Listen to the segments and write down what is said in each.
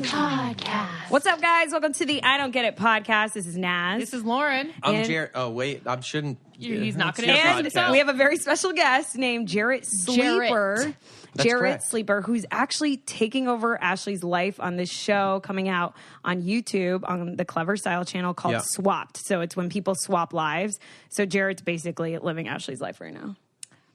Podcast. What's up, guys? Welcome to the I Don't Get It podcast. This is Naz. This is Lauren. I'm Jarrett. Oh, wait. I shouldn't. He's not going to And this out. we have a very special guest named Jarrett Sleeper. Jarrett Sleeper, who's actually taking over Ashley's life on this show coming out on YouTube on the Clever Style channel called Swapped. So it's when people swap lives. So Jarrett's basically living Ashley's life right now.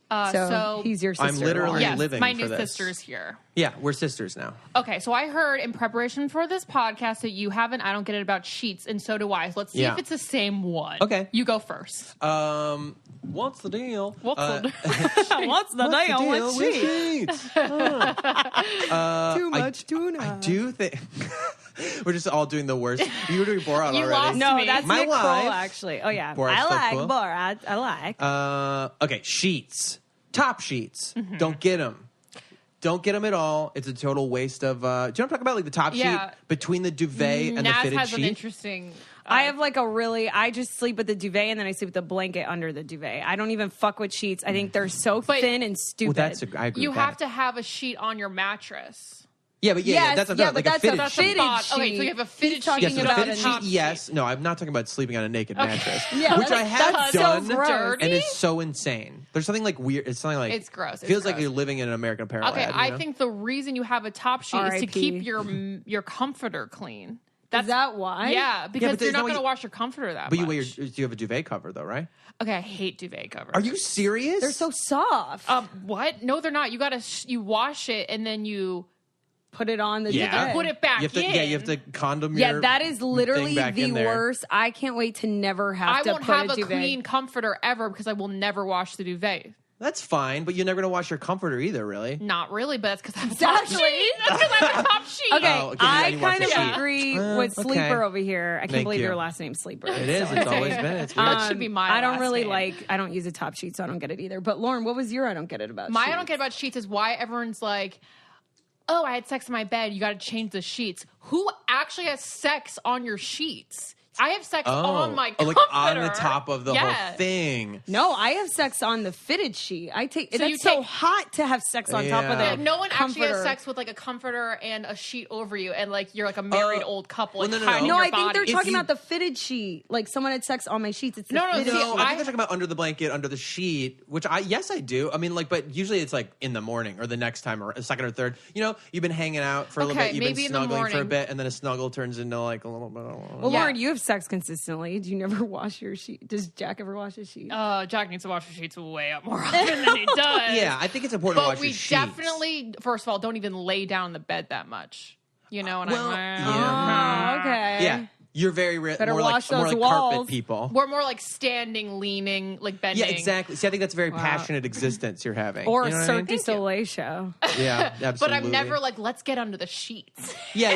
So he's your sister. I'm literally yes, living my for new this. sister's here. Yeah, we're sisters now. Okay, so I heard in preparation for this podcast that you have an I Don't Get It about sheets, and so do I. So let's see if it's the same one. Okay. You go first. What's the deal? What's the What's the deal with sheets? Too much tuna. I do think we're just all doing the worst. You were doing Borat You already. lost No, me. that's My Nicole, wife. actually. Oh, yeah. Borat's I so like cool. Borat. I like. Okay, sheets. Top sheets. Don't get them. Don't get them at all. It's a total waste of... do you know what I'm talking about? Like the top sheet between the duvet and the Naz fitted has sheet? an interesting... I have like I just sleep with the duvet and then I sleep with the blanket under the duvet. I don't even fuck with sheets. I think they're so thin and stupid. Well, I agree you with have that. to have a sheet on your mattress. Yeah, but that's what I'm talking about. Like a fitted sheet. sheet. Okay, so you have a fitted sheet. Yes, about a fitted a sheet, top yes. No, I'm not talking about sleeping on a naked mattress, Yeah, which I have that's so done, gross. and it's so insane. There's something like weird. It's something like It's gross. It's feels like gross. you're living in an American Apparel Okay, ad, you know? I think the reason you have a top sheet is to R.I.P. keep your comforter clean. Is that why? Yeah, because but you're there's not no going to way- wash your comforter that But much. you have a duvet cover though, right? Okay, I hate duvet covers. Are you serious? They're so soft. What? No, they're not. You got to you wash it and then you Put it on the Yeah. duvet. put it back you have to, in. Yeah, you have to condom Yeah, your that is literally thing back the in there. worst. I can't wait to never have I to won't put have a a duvet. clean comforter ever because I will never wash the duvet. That's fine, but you're never going to wash your comforter either, really. Not really, but that's because I have a top Exactly. sheet. That's because I have a top sheet. Okay, Oh, okay, I you wash kind the of sheet. agree with okay. Sleeper over here. I can't Thank believe you. your last name's Sleeper. It is. So- It's always been. It's weird. That should be my I don't last really name. I don't use a top sheet, so I don't get it either. But Lauren, what was your I don't get it about My sheets? I don't get about sheets is why everyone's like, oh, I had sex in my bed. You got to change the sheets. Who actually has sex on your sheets? I have sex on my comforter. like on the top of the whole thing. No, I have sex on the fitted sheet. So That's so hot to have sex on top of Yeah. the No one actually has comforter. sex with like a comforter and a sheet over you, and like you're like a married old couple. well, like, no. hiding No, your I think they're body. talking you- about the fitted sheet. Like someone had sex on my sheets. It's the No, fitted see, No, sheet. I think they're talking about under the blanket, under the sheet, which I do. I mean, like, but usually it's like in the morning or the next time or a second or third. You know, you've been hanging out for a little Okay, bit, you've maybe been in the snuggling for a morning. bit, and then a snuggle turns into like a little bit. Well, Yeah. Lauren, you have sex consistently. Do you never wash your sheet? Does Jack ever wash his sheet? Jack needs to wash his sheets way up more often than he does. Yeah, I think it's important to But wash we your sheets. definitely, first of all, don't even lay down in the bed that much. You know, and Well, Oh, okay. Yeah, you're very Better more wash like those carpet walls. people. we're more like standing, leaning, like bending. Yeah, exactly. See, I think that's a very passionate existence you're having. Or you know a what I Cirque mean? du Soleil show. Yeah, absolutely. But I'm never like, let's get under the sheets. Yeah,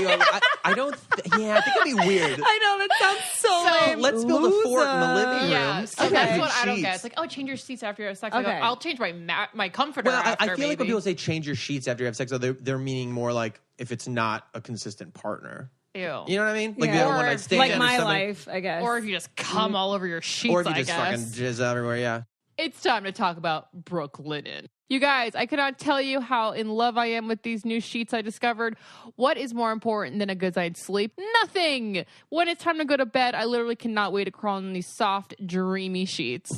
I don't. Yeah, I think it'd be weird. I know, that sounds so lame. Let's build a fort in the living room. Yeah, so Okay. that's what I don't get. Sheets. It's like, oh, change your seats after you have sex. I go, Okay. I'll change my comforter Well, after, I feel like when maybe. people say change your sheets after you have sex, though, they're meaning more like if it's not a consistent partner. Ew. You know what I mean? Like Yeah. you have a Or one night stand, Like or my something. life, I guess. Or if you just come all over your sheets, or if you I just guess. fucking jizz everywhere. Yeah. It's time to talk about Brooklinen. You guys, I cannot tell you how in love I am with these new sheets I discovered. What is more important than a good night's sleep? Nothing! When it's time to go to bed, I literally cannot wait to crawl in these soft, dreamy sheets.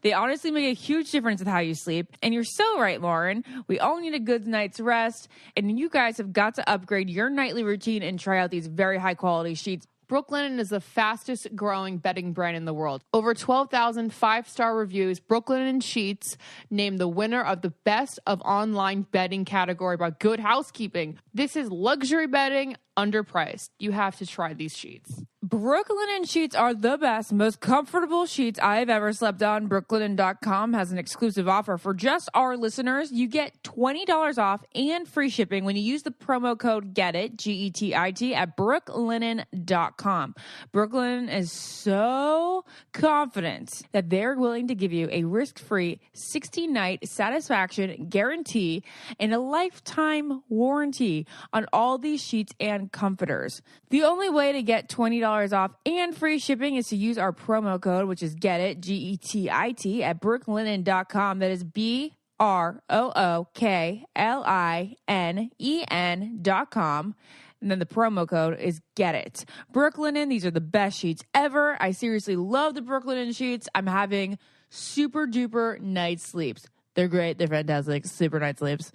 They honestly make a huge difference with how you sleep. And you're so right, Lauren. We all need a good night's rest. And you guys have got to upgrade your nightly routine and try out these very high quality sheets. Brooklinen is the fastest growing bedding brand in the world. Over 12,000 5-star reviews, Brooklinen Sheets named the winner of the best of online bedding category by Good Housekeeping. This is luxury bedding, underpriced. You have to try these sheets. Brooklinen sheets are the best, most comfortable sheets I've ever slept on. Brooklinen.com has an exclusive offer for just our listeners. You get $20 off and free shipping when you use the promo code GETIT, G-E-T-I-T, at brooklinen.com. Brooklinen is so confident that they're willing to give you a risk-free 60-night satisfaction guarantee and a lifetime warranty on all these sheets and comforters. The only way to get $20 off and free shipping is to use our promo code, which is GETIT, G-E-T-I-T, at brooklinen.com. That is BROOKLYNEN BROOKLINEN.com. And then the promo code is GET IT. Brooklinen, these are the best sheets ever. I seriously love the Brooklinen sheets. I'm having super duper night sleeps. They're great. They're fantastic. Super night sleeps.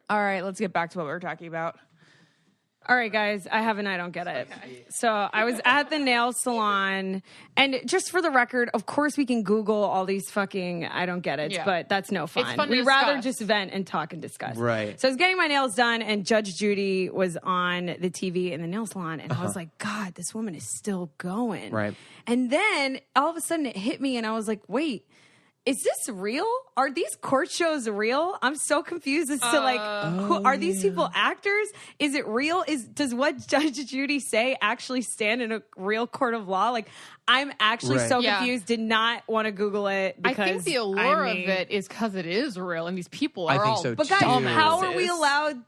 All right, let's get back to what we were talking about. All right, guys, I have an I don't get it. So I was at the nail salon, and just for the record, of course we can Google all these fucking I don't get it, but that's no fun. It's fun to We'd discuss. rather just vent and talk and discuss. Right. So I was getting my nails done, and Judge Judy was on the TV in the nail salon, and I was like, God, this woman is still going. Right. And then all of a sudden it hit me, and I was like, wait, is this real? Are these court shows real? I'm so confused as to who are these people actors? Is it real? Does what Judge Judy say actually stand in a real court of law? Like, I'm actually so confused. Did not want to Google it because I think the allure of it is because it is real, and these people are all. So but guys, too. how are we allowed?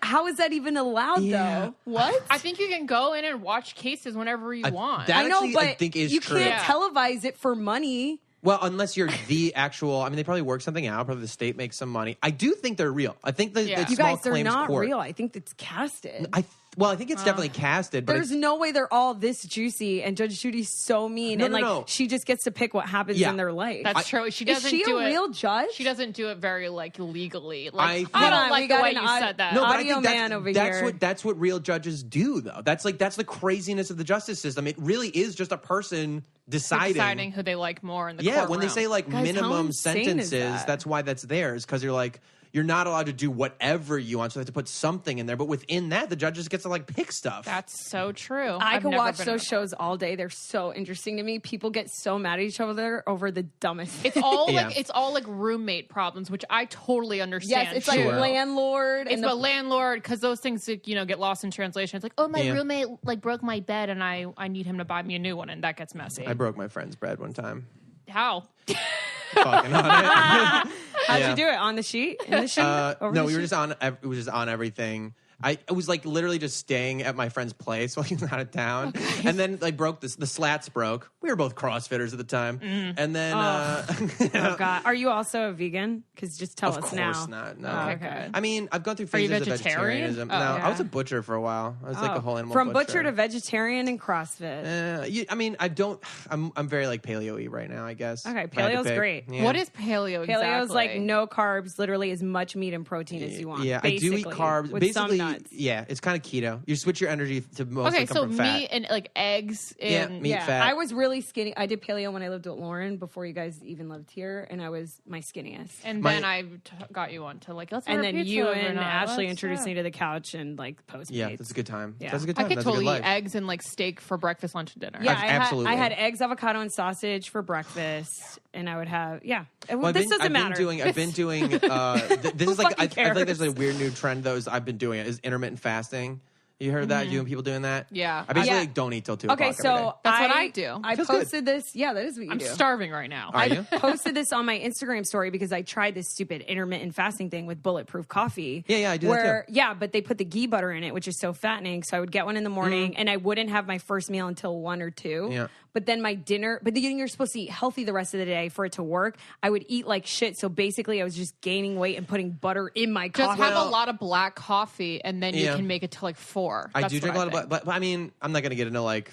How is that even allowed though? What? I think you can go in and watch cases whenever you want. That I know, actually, but I think is you true. can't televise it for money. Well, unless you're the actual, I mean, they probably work something out. Probably the state makes some money. I do think they're real. I think that You guys, they're not real. I think it's casted. I think it's definitely casted. But There's no way they're all this juicy, and Judge Judy's so mean, she just gets to pick what happens in their life. That's true. She doesn't Is she do a real judge? She doesn't do it very legally. I don't like the way you said that. No, but Audio I think man over here. That's what real judges do, though. That's the craziness of the justice system. It really is just a person deciding who they like more in the courtroom. When they say Guys, minimum how insane is sentences, that's why that's there. Is because you're not allowed to do whatever you want, so they have to put something in there. But within that, the judges get to pick stuff. That's so true. I could watch those shows all day. They're so interesting to me. People get so mad at each other over the dumbest things. It's all like roommate problems, which I totally understand. Yes, it's like landlord. It's about landlord, because those things get lost in translation. It's like, oh, my roommate broke my bed, and I need him to buy me a new one, and that gets messy. I broke my friend's bread one time. How? Fucking on it. How'd you do it? On the sheet? In the sheet? No, we were just on. It was just on everything. I was literally just staying at my friend's place while he was out of town, and then broke the slats broke. We were both CrossFitters at the time, and then oh God, are you also a vegan? Because just tell us now. Of course not. No. Okay. I mean, I've gone through phases of vegetarianism. No, I was a butcher for a while. I was a whole animal from butcher to vegetarian and CrossFit. I mean, I don't. I'm very paleo-y right now, I guess. Okay, paleo's great. Yeah. What is paleo exactly? Paleo's no carbs, literally as much meat and protein as you want. Yeah, I do eat carbs. With basically, some nuts. yeah, it's kind of keto. You switch your energy to mostly come from fat. Meat and eggs. Meat, fat. I was really skinny. I did paleo when I lived with Lauren before you guys even lived here, and I was my skinniest. And then I got you on to let's and then you and overnight. Ashley introduced me to the couch and Postmates. Yeah, that's a good time. Yeah. That's a good time. I could that's totally a good eat life. eggs and steak for breakfast, lunch, and dinner. Yeah, absolutely. I had eggs, avocado, and sausage for breakfast, and I would have Well, this doesn't matter. I've been doing. This is I feel like there's a weird new trend though. I've been doing it is intermittent fasting. You heard that? You and people doing that? Yeah. I basically don't eat till 2 o'clock every day. That's what I do. I posted this. Yeah, that is what you do. I'm starving right now. Are you? I posted this on my Instagram story because I tried this stupid intermittent fasting thing with bulletproof coffee. Yeah, I do that too. Yeah, but they put the ghee butter in it, which is so fattening. So I would get one in the morning, and I wouldn't have my first meal until 1 or 2. Yeah. But then my dinner, but then you're supposed to eat healthy the rest of the day for it to work. I would eat like shit. So basically, I was just gaining weight and putting butter in my coffee. Just have a lot of black coffee, and then you can make it to 4. I do drink a lot of black, but I mean, I'm not going to get into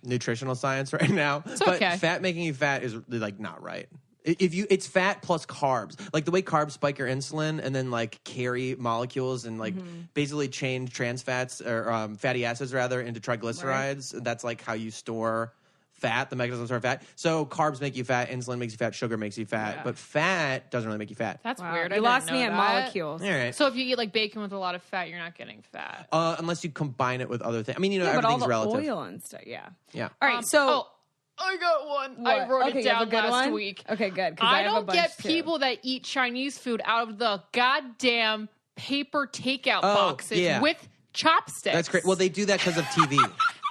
nutritional science right now. It's but okay. Fat making you fat is not right. It's fat plus carbs, the way carbs spike your insulin and then carry molecules and basically change trans fats or fatty acids rather into triglycerides. Right. That's how you store fat, the mechanisms store fat. So carbs make you fat, insulin makes you fat, sugar makes you fat, but fat doesn't really make you fat. That's weird. You lost me at molecules. All right. So if you eat bacon with a lot of fat, you're not getting fat. Unless you combine it with other things. I mean, but everything's all the relative. oil and stuff. Yeah. Yeah. All right. So. I got one. What? I wrote it down last week. Okay, good. I have a don't bunch get too. people that eat Chinese food out of the goddamn paper takeout boxes with chopsticks. That's great. Well, they do that because of TV.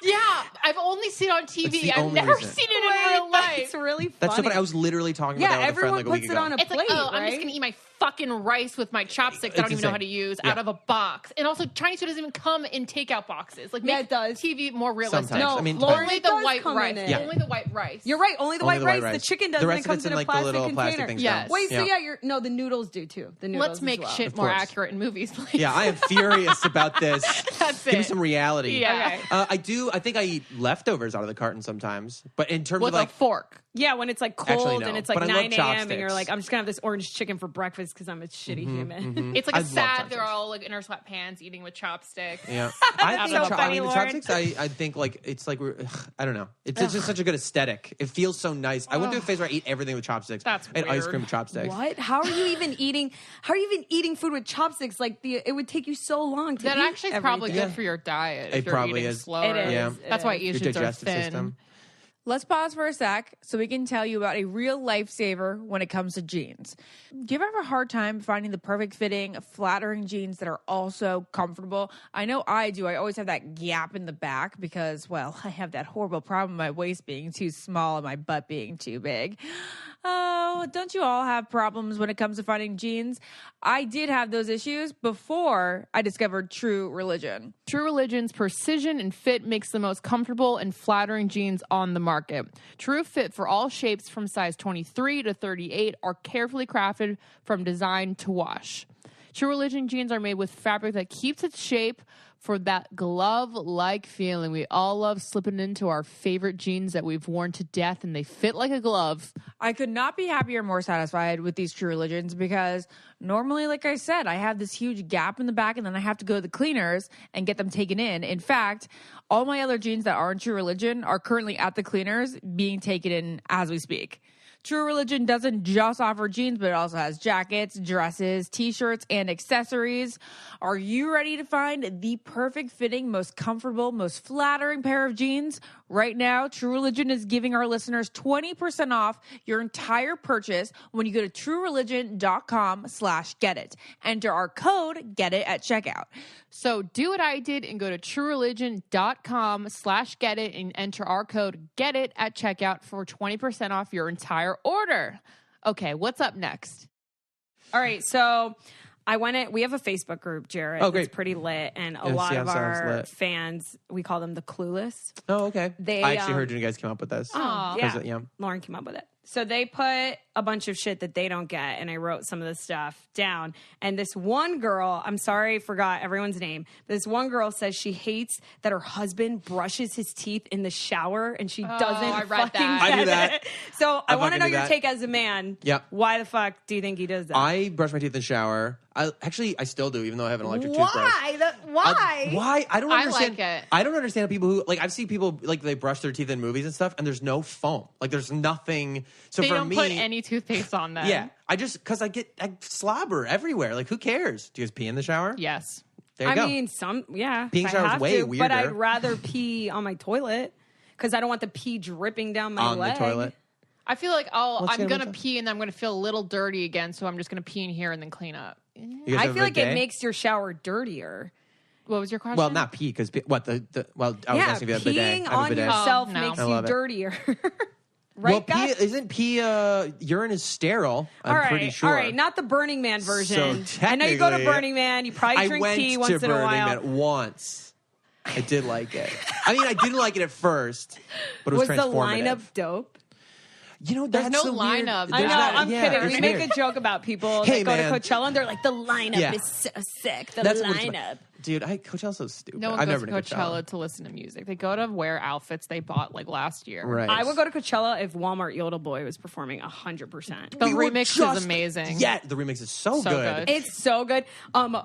Yeah, I've only seen it on TV. I've never seen it in real life. It's really funny. That's so funny. I was literally talking about that with a friend like a week ago. Everyone puts it on a plate, I'm just going to eat my fucking rice with my chopsticks I don't even know how to use out of a box. And also, Chinese food doesn't even come in takeout boxes. Like, make it does. TV more realistic. Sometimes. No, I mean, only the white rice. Yeah. Only the white rice. You're right. Only the white rice. The chicken doesn't. The rest it comes of it's in a like plastic the little container. plastic things. Yes. Wait, so the noodles do too. The noodles. Let's make as well. shit more accurate in movies, please. Yeah, I am furious about this. That's Give me it. some reality. Yeah. I think I eat leftovers out of the carton sometimes. But in terms With of like a fork. Yeah, when it's like cold Actually, no. and it's like But I love 9 a.m. and you're chopsticks. like, I'm just gonna have this orange chicken for breakfast because I'm a shitty human. It's like I a love sad, chopsticks. they're all like inner sweatpants eating with chopsticks. Yeah, That's so funny, the Lauren. chopsticks. I think like it's like I don't know. It's just such a good aesthetic. It feels so nice. I went through a phase where I eat everything with chopsticks. That's I had ice weird. cream with chopsticks. What? How are you even eating? How are you even eating food with chopsticks? Like it would take you so long to That eat actually is probably everything. good for your diet. It If you're probably eating is. slower. It is. Yeah. That's why Your Asians are digestive thin. system. Let's pause for a sec so we can tell you about a real lifesaver when it comes to jeans. Do you ever have a hard time finding the perfect fitting, flattering jeans that are also comfortable? I know I do. I always have that gap in the back because, well, I have that horrible problem of my waist being too small and my butt being too big. Oh, don't you all have problems when it comes to finding jeans? I did have those issues before I discovered True Religion. True Religion's precision and fit makes the most comfortable and flattering jeans on the market. True Fit for all shapes from size 23 to 38 are carefully crafted from design to wash. True Religion jeans are made with fabric that keeps its shape for that glove-like feeling. We all love slipping into our favorite jeans that we've worn to death, and they fit like a glove. I could not be happier or more satisfied with these True Religions because normally, like I said, I have this huge gap in the back and then I have to go to the cleaners and get them taken in. In fact, all my other jeans that aren't True Religion are currently at the cleaners being taken in as we speak. True Religion doesn't just offer jeans, but it also has jackets, dresses, t-shirts, and accessories. Are you ready to find the perfect fitting, most comfortable, most flattering pair of jeans? Right now, True Religion is giving our listeners 20% off your entire purchase when you go to truereligion.com/getit. Enter our code GETIT at checkout. So do what I did and go to truereligion.com/getit and enter our code GETIT at checkout for 20% off your entire order. Okay, what's up next? All right, so we have a Facebook group, Jarrett. Oh, great. It's pretty lit, and a Yeah, lot of sounds our lit. fans, we call them the Clueless. Oh, okay. They, I actually heard you guys came up with this. Oh, Yeah. yeah. Lauren came up with it. So they put a bunch of shit that they don't get, and I wrote some of the stuff down. And this one girl, I'm sorry, I forgot everyone's name. This one girl says she hates that her husband brushes his teeth in the shower, and she doesn't I read fucking that. get I do that. it. So I want to fucking know do your that. take as a man. Yep. Why the fuck do you think he does that? I brush my teeth in the shower. I still do, even though I have an electric toothbrush. Why? Why? I don't I understand. like it. I don't understand people who I've seen people they brush their teeth in movies and stuff, and there's no foam. Like there's nothing. So They for don't me, put any toothpaste on them. yeah, because I slobber everywhere. Like who cares? Do you guys pee in the shower? Yes. There you I go. mean, Peeing if I shower's have way to, weirder. But I'd rather pee on my toilet because I don't want the pee dripping down my on leg. the toilet. I feel like I'm gonna going to make pee and then I'm going to feel a little dirty again, so I'm just going to pee in here and then clean up. You guys I have a feel like it bidet? makes your shower dirtier. What was your question? Well, not pee because I was asking if you have a bidet. peeing I have a on bidet. yourself Oh, no. makes I you love it. dirtier. Right, Well, guys? isn't pee urine is sterile? I'm All right, pretty sure. all right, not the Burning Man version. So I know you go to technically, Burning Man. You probably I drink went tea to once in a Burning while. Man once. I did like it. I mean, I didn't like it at first, but it was Was the transformative. lineup dope? You know, There's that's no the weird- lineup. I know, there's not- I'm yeah, kidding. it's We make weird. a joke about people Hey, that go man. to Coachella and they're like, the lineup Yeah. is so sick. The That's what it's lineup. Dude, Coachella's so stupid. no one I've goes never to been to Coachella to listen to music. They go to wear outfits they bought last year. Right. I would go to Coachella if Walmart Yodel Boy was performing 100%. The We were remix just- is amazing. Yeah, the remix is so good. It's so good.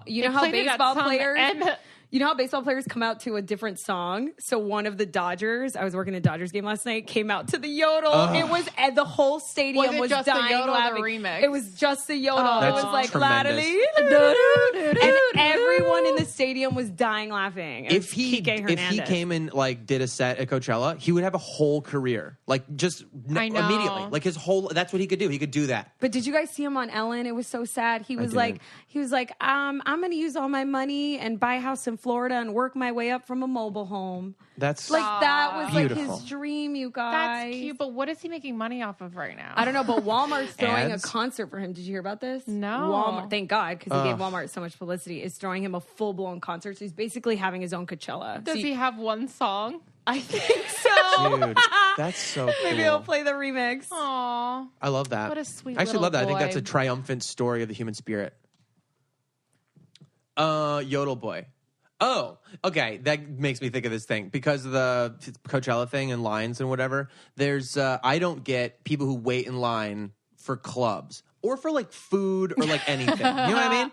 You know how played it at baseball some players end- you know how baseball players come out to a different song? So one of the Dodgers, I was working a Dodgers game last night, came out to the yodel. It was the whole stadium Was it was just the dying yodel or the laughing. remix? It was just the yodel. It That's was like tremendous. ladly, and everyone in the stadium stadium was dying laughing. If he came and like did a set at Coachella, he would have a whole career, like just immediately, like his whole. That's what he could do. He could do that. But did you guys see him on Ellen? It was so sad. He was like, I'm going to use all my money and buy a house in Florida and work my way up from a mobile home. That's like that was beautiful. like his dream, you guys. That's cute, but what is he making money off of right now? I don't know, but Walmart's throwing a concert for him. Did you hear about this? No. Walmart, thank God, because he gave Walmart so much publicity, is throwing him a full-blown concert. So he's basically having his own Coachella. Does he have one song? I think so. Dude, that's so cool. Maybe he'll play the remix. Aww. I love that. What a sweet I actually love that. little I think that's boy. a triumphant story of the human spirit. Yodel Boy. Oh, okay. That makes me think of this thing because of the Coachella thing and lines and whatever. There's, I don't get people who wait in line for clubs or for like food or like anything. You know what I mean?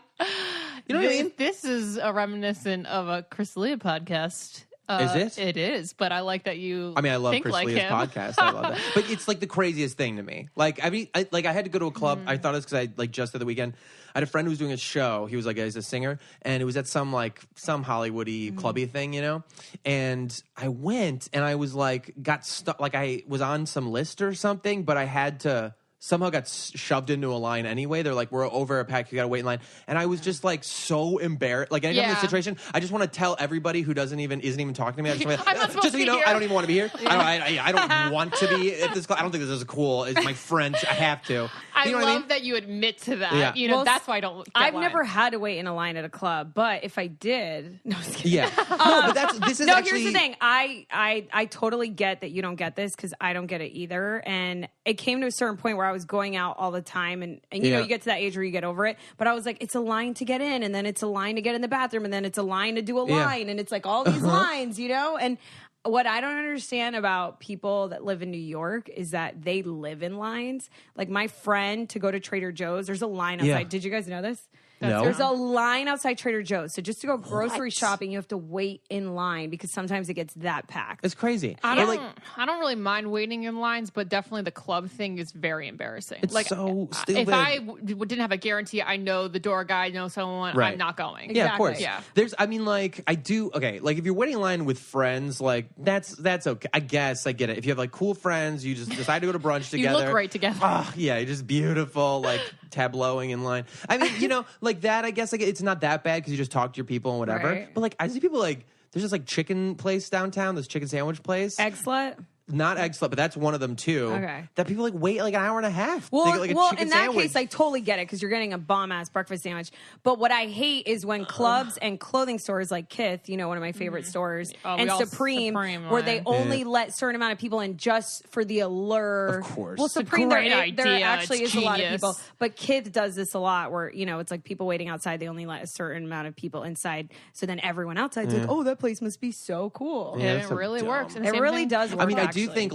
You know what I mean? This is a reminiscent of a Chris D'Elia podcast. Is it? It is, but I like that you. I mean, I love think Chris like D'Elia's him. podcast. I love that. But it's like the craziest thing to me. Like, I mean, I had to go to a club. I thought it was because I like just at the weekend. I had a friend who was doing a show. He was like, he's a singer, and it was at some Hollywoody clubby thing, you know. And I went, and I was like, got stuck. Like I was on some list or something, but I had to. Somehow got shoved into a line anyway. They're like, we're over a pack. You got to wait in line. And I was just like so embarrassed. Like anytime in this situation, I just want to tell everybody who isn't even talking to me. I just want I'm not supposed just so to you be know, here. I don't even want to be here. I don't want to be at this club. I don't think this is cool. It's my friend. I have to. I You know love what I mean? that you admit to that. Yeah. You know, Well, that's why I don't. I've never had to wait in a line at a club, but if I did, no, I was kidding. Yeah. No, but this is No, actually. here's the thing. I totally get that you don't get this because I don't get it either. And it came to a certain point where I was going out all the time, and you know, you get to that age where you get over it. But I was like, it's a line to get in, and then it's a line to get in the bathroom, and then it's a line to do a line, and it's like all these lines, you know. And what I don't understand about people that live in New York is that they live in lines. Like my friend, to go to Trader Joe's, there's a line outside. Yeah. Did you guys know this? No. There's a line outside Trader Joe's. So just to go grocery shopping, you have to wait in line because sometimes it gets that packed. It's crazy. I But, don't really mind waiting in lines, but definitely the club thing is very embarrassing. It's like so stupid. if I didn't have a guarantee, I know the door guy, know someone, Right. I'm not going. Yeah, of course. Yeah. There's, I mean, like, I do, okay, like, if you're waiting in line with friends, like, that's okay. I guess I get it. If you have, like, cool friends, you just decide to go to brunch You together. look great together. Oh, yeah, you're just beautiful, like, tableauing in line. I mean, you know, like, that, I guess, like, it's not that bad because you just talk to your people and whatever. Right. But, like, I see people, like, there's this, like, chicken place downtown, this chicken sandwich place. Egg slut? Not egg slut, but that's one of them too. Okay. That people like wait like an hour and a half. Well, to get, like, a chicken in that sandwich. case, I totally get it because you're getting a bomb-ass breakfast sandwich. But what I hate is when clubs and clothing stores like Kith, you know, one of my favorite stores, Oh, and we all Supreme, Supreme where they line. only let a certain amount of people in just for the allure. Of course. Well, It's a Supreme, great there idea. actually It's is a lot of genius. people. But Kith does this a lot where, you know, it's like people waiting outside. They only let a certain amount of people inside. So then everyone outside's like, oh, that place must be so cool. Yeah, And that's it so really dumb. works. And It same really thing- does work. I mean, I actually. do think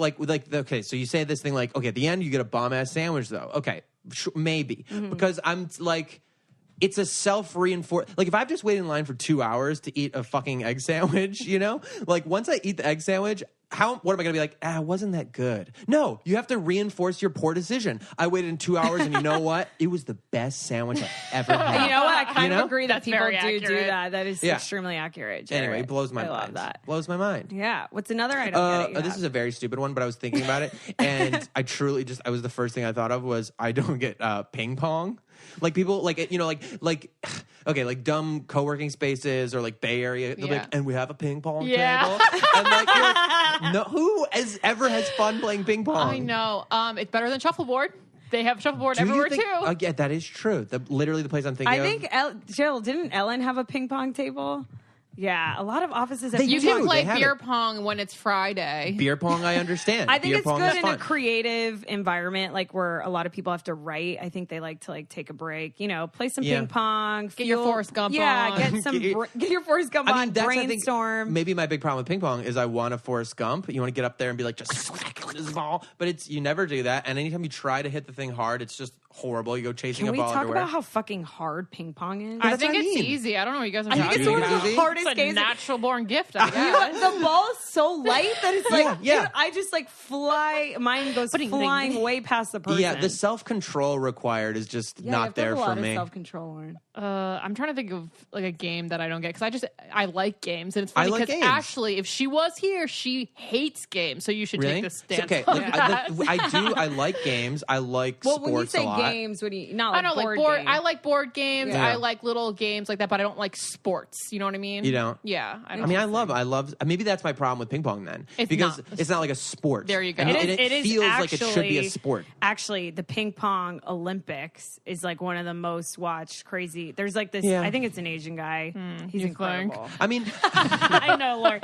okay, so you say this thing like, okay, at the end you get a bomb ass sandwich though. Okay, maybe because I'm like, it's a self-reinforce. Like if I've just waited in line for 2 hours to eat a fucking egg sandwich, you know, like once I eat the egg sandwich, what am I going to be like? Wasn't that good? No, you have to reinforce your poor decision. I waited in 2 hours, and you know what? It was the best sandwich I ever had. You know what? I kind You of know? agree that That's people very do accurate. that. That is Yeah. extremely accurate. Anyway, Jarrett. it blows my I mind. love that. Blows my mind. Yeah. What's another I don't get? This is a very stupid one, but I was thinking about it, and I truly I was the first thing I thought of was I don't get ping pong. Like people, like you know, like okay, like dumb co-working spaces or like Bay Area. They'll be Yeah. like, and we have a ping pong Yeah. table. And like, you're like, no, who ever has fun playing ping pong? I know. It's better than shuffleboard. They have shuffleboard Do you everywhere think- too. Yeah, that is true. Literally the place I'm thinking I of. think Jill, didn't Ellen have a ping pong table? Yeah, a lot of offices have. They You do. can play They have beer it. pong when it's Friday. Beer pong, I understand. I think Beer it's pong good is in fun. a creative environment, like where a lot of people have to write. I think they like to take a break. You know, play some Yeah. ping pong. Get your Forrest Gump Yeah, on. get some. Get your Forrest Gump on. that's, I think, Brainstorm. maybe my big problem with ping pong is I want a Forrest Gump. You want to get up there and be like, just small. But you never do that. And anytime you try to hit the thing hard, it's just horrible. You go chasing a ball Can we talk everywhere. about how fucking hard ping pong is? I think it's easy. I don't know what you guys are talking about. I think it's one of the hardest It's a games. natural born gift, I guess. The ball is so light that it's like, Yeah. dude, I just like fly. Mine goes flying way past the person. Yeah, the self-control required is just not there for me. Self-control, Lauren. I'm trying to think of like a game that I don't get because I like games, and it's funny like because games. Ashley, if she was here, she hates games, so you should Really? take the stance. Okay, on look, that. I do. I like games. I like Well, sports when you say a lot. games, what do you not I like don't board like board. games? I like board games. Yeah. I like little games like that, but I don't like sports. You know what I mean? You don't? Yeah. I mean, I love. Maybe that's my problem with ping pong then, because it's not like a sport. There you go. And It it feels like it should be a sport. Actually, the ping pong Olympics is like one of the most watched. Crazy. There's like this. Yeah. I think it's an Asian guy. He's you incredible. I mean, I know, Lauren.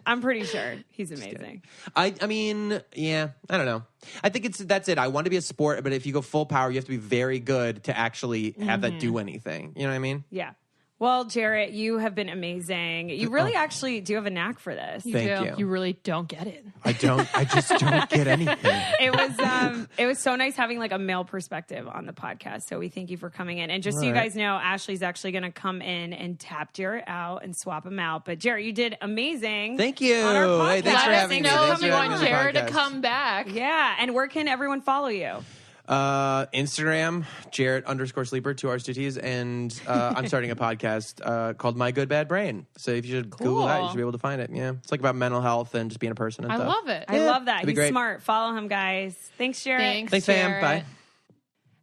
I'm pretty sure he's amazing. I mean, yeah, I don't know. I think that's it. I want to be a sport, but if you go full power, you have to be very good to actually have that do anything. You know what I mean? Yeah. Well, Jarrett, you have been amazing. You really actually do have a knack for this. Thank you. You really don't get it. I just don't get anything. It was so nice having like a male perspective on the podcast. So we thank you for coming in. And just so you guys know, Ashley's actually going to come in and tap Jarrett out and swap him out. But Jarrett, you did amazing. Thank you. On our podcast. Hey, thanks for Let having us me. know Thanks if you for having want me on the Jared to podcast. come back. Yeah. And where can everyone follow you? Instagram, Jarrett_Sleeper, 2 R's, 2 T's, and I'm starting a podcast called My Good Bad Brain. So if you should Google that, you should be able to find it. Yeah, it's like about mental health and just being a person and I stuff. love it. I love that. it'd be He's great. smart. Follow him, guys. Thanks, Jarrett. Thanks, fam. Jared. Bye.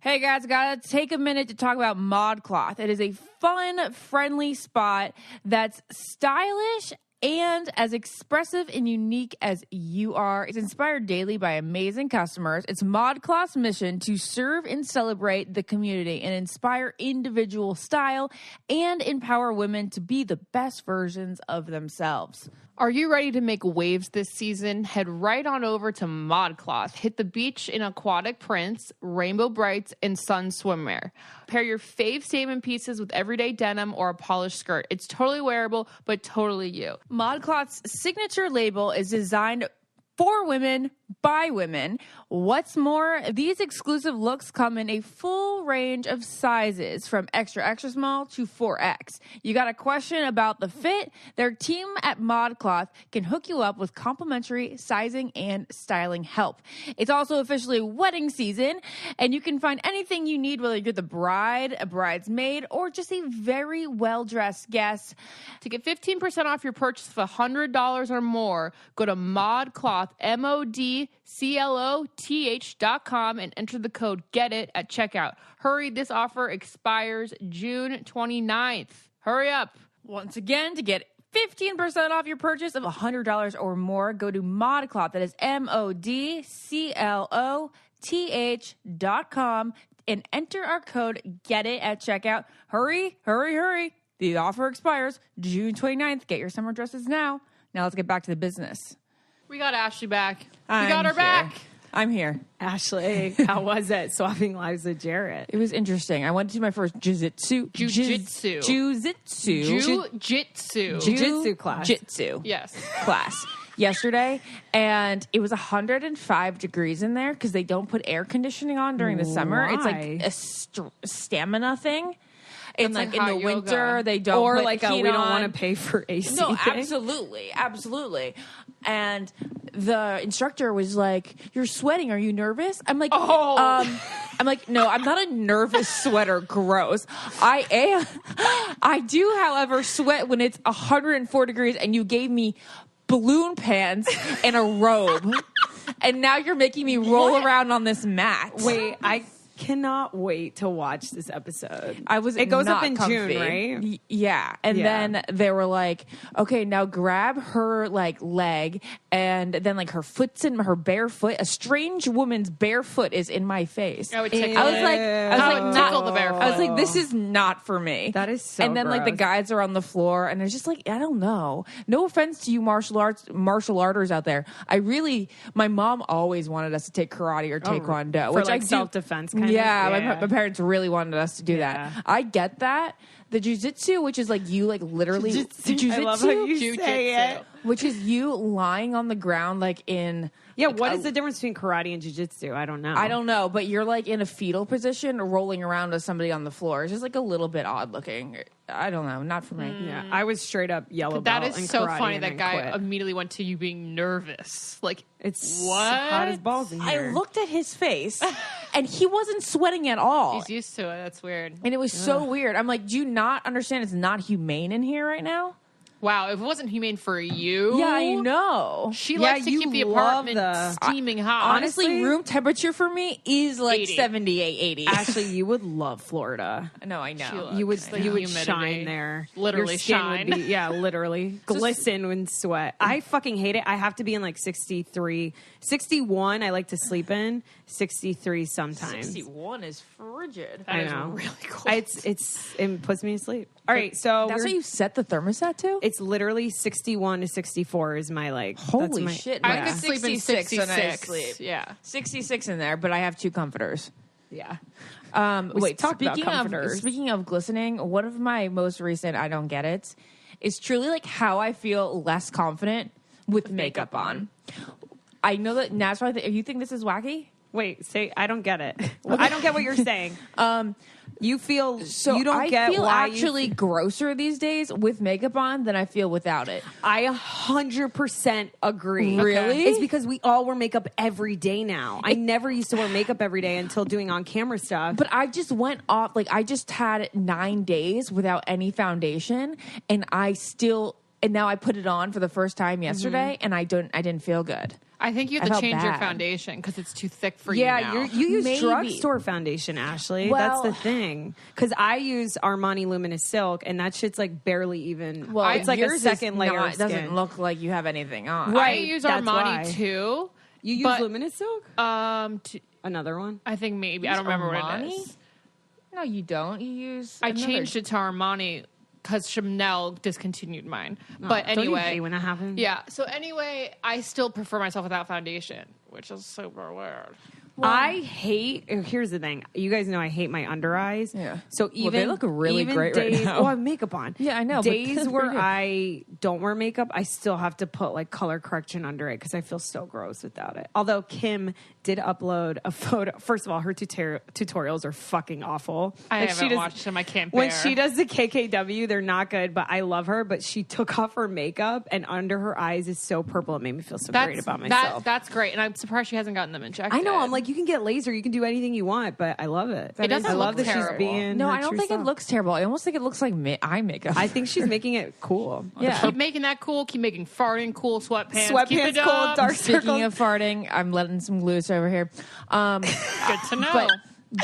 Hey guys, gotta take a minute to talk about ModCloth. It is a fun, friendly spot that's stylish and as expressive and unique as you are. It's inspired daily by amazing customers. It's ModCloth's mission to serve and celebrate the community and inspire individual style and empower women to be the best versions of themselves. Are you ready to make waves this season? Head right on over to ModCloth. Hit the beach in aquatic prints, rainbow brights, and sun swimwear. Pair your fave statement pieces with everyday denim or a polished skirt. It's totally wearable, but totally you. ModCloth's signature label is designed for women, by women. What's more, these exclusive looks come in a full range of sizes from extra, extra small to 4X. You got a question about the fit? Their team at ModCloth can hook you up with complimentary sizing and styling help. It's also officially wedding season, and you can find anything you need, whether you're the bride, a bridesmaid, or just a very well-dressed guest. To get 15% off your purchase of $100 or more, go to ModCloth, ModCloth.com and enter the code GETIT at checkout. Hurry, this offer expires June 29th. Hurry up. Once again, to get 15% off your purchase of $100 or more, go to ModCloth. That is ModCloth.com and enter our code GETIT at checkout. Hurry, hurry, hurry. The offer expires June 29th. Get your summer dresses now. Now let's get back to the business. We got Ashley back. We I'm got her here. back. I'm here. Ashley, how was it swapping lives with Jarrett? It was interesting. I went to my first Jiu-Jitsu class. Jiu-Jitsu. Yes. Class yesterday, and it was 105 degrees in there because they don't put air conditioning on during the summer. It's like a stamina thing. And That's like in hot the yoga. winter, they don't Or put like heat we don't on. want to pay for AC. No, thing? absolutely. And the instructor was like, "You're sweating. Are you nervous?" I'm like, I'm like, "No, I'm not a nervous sweater. Gross. I am. I do, however, sweat when it's 104 degrees, and you gave me balloon pants and a robe, and now you're making me roll around on this mat." Wait, I cannot wait to watch this episode. It goes up not in comfy. June, right? Yeah. And then they were like, okay, now grab her like leg, and then like her foot's in her bare foot. A strange woman's bare foot is in my face. I would tickle. I was like, tickle the bare foot. I was like, this is not for me. That is so And then like the gross. guys are on the floor, and it's just like, I don't know. No offense to you martial arters out there. My mom always wanted us to take karate or taekwondo, For which like I do. self-defense kind kind of. My parents really wanted us to do that. I get that. The jiu-jitsu, which is like you like literally jiu-jitsu, I love how you say it. which is you lying on the ground like in what is the difference between karate and jiu-jitsu? I don't know, but you're like in a fetal position rolling around with somebody on the floor. It's just like a little bit odd looking. I don't know, not for me. Yeah, I was straight up yellow belt. That is in so karate funny. and That then guy quit. immediately went to you being nervous. Like, It's what? hot as balls in here. I looked at his face and he wasn't sweating at all. He's used to it. That's weird. And it was so weird. I'm like, do you not understand it's not humane in here right now? Wow, if it wasn't humane for you. Yeah, I know. She Yeah, likes to you keep the love apartment steaming hot. Honestly, room temperature for me is like 80. 78, 80. Ashley, you would love Florida. No, I know. You would like you would humidity. shine there. Literally Your skin shine. Would be, literally glisten in sweat. I fucking hate it. I have to be in like 63, 61. I like to sleep in 63 sometimes. 61 is frigid. That I is know. really cold. It puts me to sleep. All right, so That's what you set the thermostat to? it's literally 61 to 64 is my like. Holy that's my, shit. I Yeah. could sleep in 66 when I 66. sleep. Yeah. 66 in there, but I have 2 comforters. Yeah. Wait, talked about comforters. speaking of glistening, one of my most recent I don't get it is truly like how I feel less confident with makeup on. I know that naturally, you think this is wacky? Wait, say I don't get it. I don't get what you're saying. You feel So you don't I get feel why actually grosser these days with makeup on than I feel without it. I 100% agree. Really? It's because we all wear makeup every day now. I never used to wear makeup every day until doing on camera stuff. But I just went off, like I just had 9 days without any foundation, and now I put it on for the first time yesterday, and I didn't feel good. I think you I have to felt change your bad. foundation because it's too thick for you Yeah, now. you use Maybe. drugstore foundation, Ashley. Well- That's the thing. Because I use Armani Luminous Silk, and that shit's like barely even. Well, it's like a yours second is layer. not- of It doesn't skin. look like you have anything on. I Right, use that's Armani why. too. You use but, Luminous Silk? Another one? I think maybe. I don't remember what it Armani? is. No, you don't. You use. I changed it to Armani because Chanel discontinued mine. But Don't you anyway. hate when that happens? Yeah. So anyway, I still prefer myself without foundation, which is super weird. I hate. Here's the thing. You guys know I hate my under eyes. Yeah. So Well, even they look really even great right days, now. Oh, I have makeup on. Yeah, I know, but Days that's where pretty good. I don't wear makeup, I still have to put like color correction under it because I feel so gross without it. Although Kim did upload a photo. First of all, her tutorials are fucking awful. I Like, haven't does- watched them. I can't When bear. she does the KKW, they're not good, but I love her. But she took off her makeup and under her eyes is so purple. It made me feel so great about myself. That's great, and I'm surprised she hasn't gotten them injected. I know. I'm like, you can get laser, you can do anything you want, but I love it. It doesn't I love look that terrible. she's being. No, her I don't true think it self. looks terrible. I almost think it looks like eye makeup. I think she's making it cool. Yeah. keep making that cool. Keep making farting cool. Sweatpants. Keep Sweatpants it cool, up. dark Speaking circles. of farting, I'm letting some loose over here. Good to know.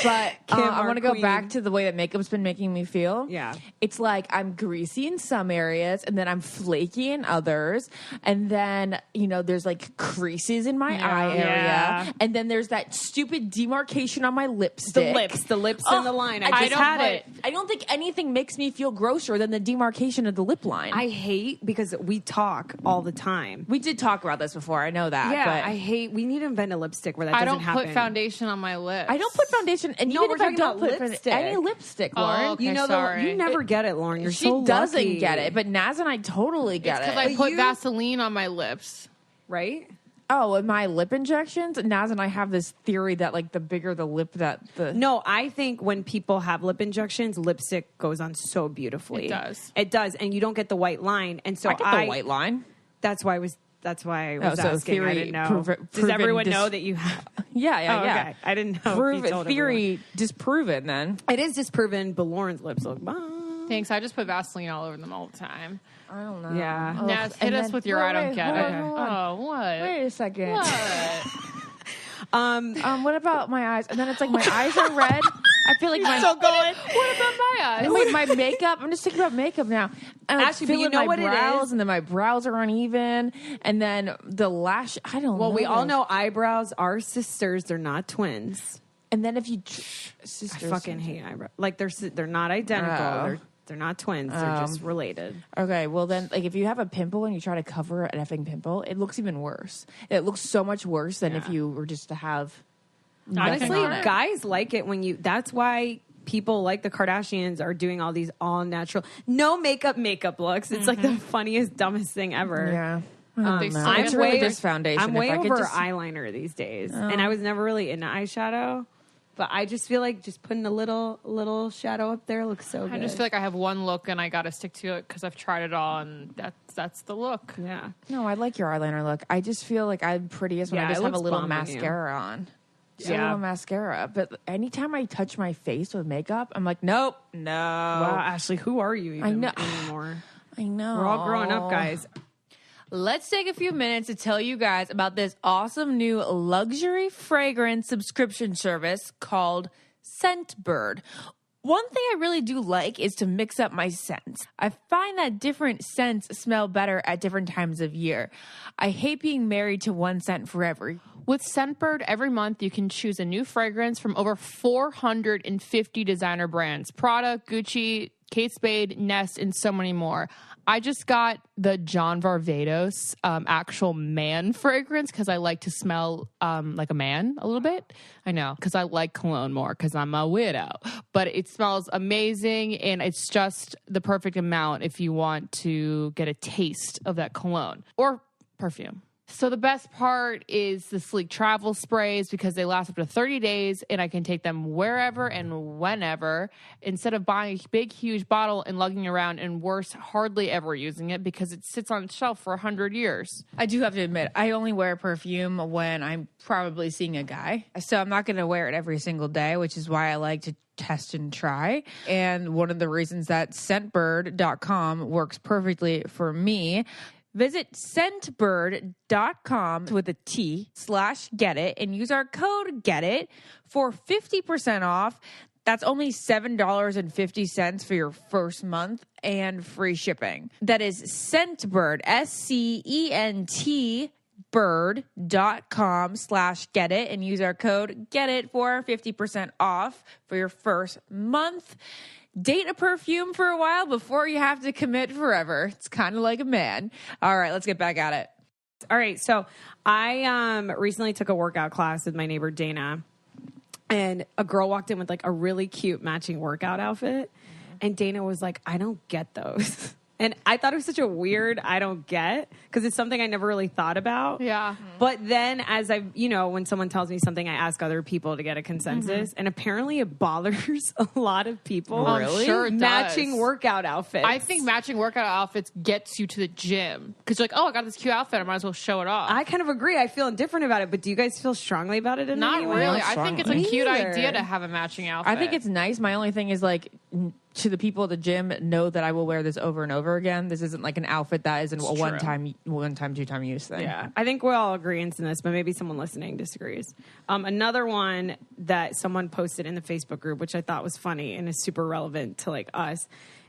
But Kim, I our want to go queen. back to the way that makeup's been making me feel. Yeah. It's like I'm greasy in some areas and then I'm flaky in others. And then, there's like creases in my eye area. Yeah. And then there's that stupid demarcation on my lipstick. the lips and the line. I just don't had put- it. I don't think anything makes me feel grosser than the demarcation of the lip line. I hate because we talk all the time. we did talk about this before. I know that. Yeah, but I hate. We need to invent a lipstick where that I doesn't don't happen. put foundation on my lips. I don't put foundation. And No, even we're if I talking don't about put lipstick. any lipstick, Oh, Lauren. okay, You know, sorry. you never get it, Lauren. You're She so doesn't lucky. get it, but Naz and I totally get because it. I put you- Vaseline on my lips. right? Oh, and my lip injections. Naz and I have this theory that like the bigger the lip, that the No, I think when people have lip injections, lipstick goes on so beautifully. It does. It does, and you don't get the white line. And so I get the white line. That's why I was. That's why I was so asking. theory I didn't know. proven Does everyone dis- know that you have? Yeah, yeah, Oh, yeah. okay. I didn't know. if Prove you it. told Theory disproven. Then everyone. It is disproven, but Lauren's lips look bomb. Thanks. I just put Vaseline all over them all the time. I don't know. Yeah. Ugh. Naz, hit And us then- with your wait, I don't wait, get hold it. on, hold on. Oh, what? Wait a second. What? What about my eyes? And then it's like my eyes are red. I feel like my Still going. What about my eyes? Wait, my makeup. I'm just thinking about makeup now. And Actually, but I feel you in know my what it brows, is? and then my brows are uneven, and then the lash. I don't know. Well, we all this. know eyebrows are sisters. They're not twins. And then if you I sisters, fucking hate eyebrows. Like they're not identical. Oh. They're not twins. They're just related. Okay, well then, like if you have a pimple and you try to cover an effing pimple, it looks even worse. It looks so much worse than if you were just to have Honestly, guys like it when you. That's why people like the Kardashians are doing all these all natural, no makeup looks. It's like the funniest, dumbest thing ever. Yeah. I'm really way, just foundation. I'm way if I over could just... eyeliner these days, and I was never really into eyeshadow. But I just feel like just putting a little shadow up there looks so good. I just feel like I have one look and I got to stick to it because I've tried it all, and that's the look. Yeah. No, I like your eyeliner look. I just feel like I'm prettiest when I just have a little mascara on. Just a little mascara. But anytime I touch my face with makeup, I'm like, nope, no. Wow, Ashley, who are you even anymore? I know. We're all growing up, guys. Let's take a few minutes to tell you guys about this awesome new luxury fragrance subscription service called Scentbird. One thing I really do like is to mix up my scents. I find that different scents smell better at different times of year. I hate being married to one scent forever. With Scentbird, every month you can choose a new fragrance from over 450 designer brands. Prada, Gucci, Kate Spade, Nest, and so many more. I just got the John Varvatos actual man fragrance because I like to smell like a man a little bit. I know, because I like cologne more because I'm a widow. But it smells amazing, and it's just the perfect amount if you want to get a taste of that cologne or perfume. So the best part is the sleek travel sprays because they last up to 30 days and I can take them wherever and whenever instead of buying a big, huge bottle and lugging around and worse, hardly ever using it because it sits on a shelf for 100 years. I do have to admit, I only wear perfume when I'm probably seeing a guy. So I'm not going to wear it every single day, which is why I like to test and try. And one of the reasons that Scentbird.com works perfectly for me. Visit Scentbird.com with a T/GetIt and use our code GETIT for 50% off. That's only $7.50 for your first month and free shipping. That is Scentbird, SCENT bird.com/GetIt and use our code GETIT for 50% off for your first month. Date a perfume for a while before you have to commit forever. It's kind of like a man. All right, let's get back at it. All right, so I recently took a workout class with my neighbor Dana, and a girl walked in with like a really cute matching workout outfit, and Dana was like, I don't get those. And I thought it was such a weird I don't get because it's something I never really thought about. Yeah. But then as when someone tells me something, I ask other people to get a consensus. And apparently it bothers a lot of people. Really? Sure it matching does. Workout outfits. I think matching workout outfits gets you to the gym because you're like, oh, I got this cute outfit. I might as well show it off. I kind of agree. I feel indifferent about it. But do you guys feel strongly about it? Not really. Not I think it's a Me cute either. idea to have a matching outfit. I think it's nice. My only thing is like to the people at the gym, know that I will wear this over and over again. This isn't like an outfit that isn't a one-time, two-time use thing. Yeah, I think we're all agreeing in this, but maybe someone listening disagrees. Another one that someone posted in the Facebook group, which I thought was funny and is super relevant to like us,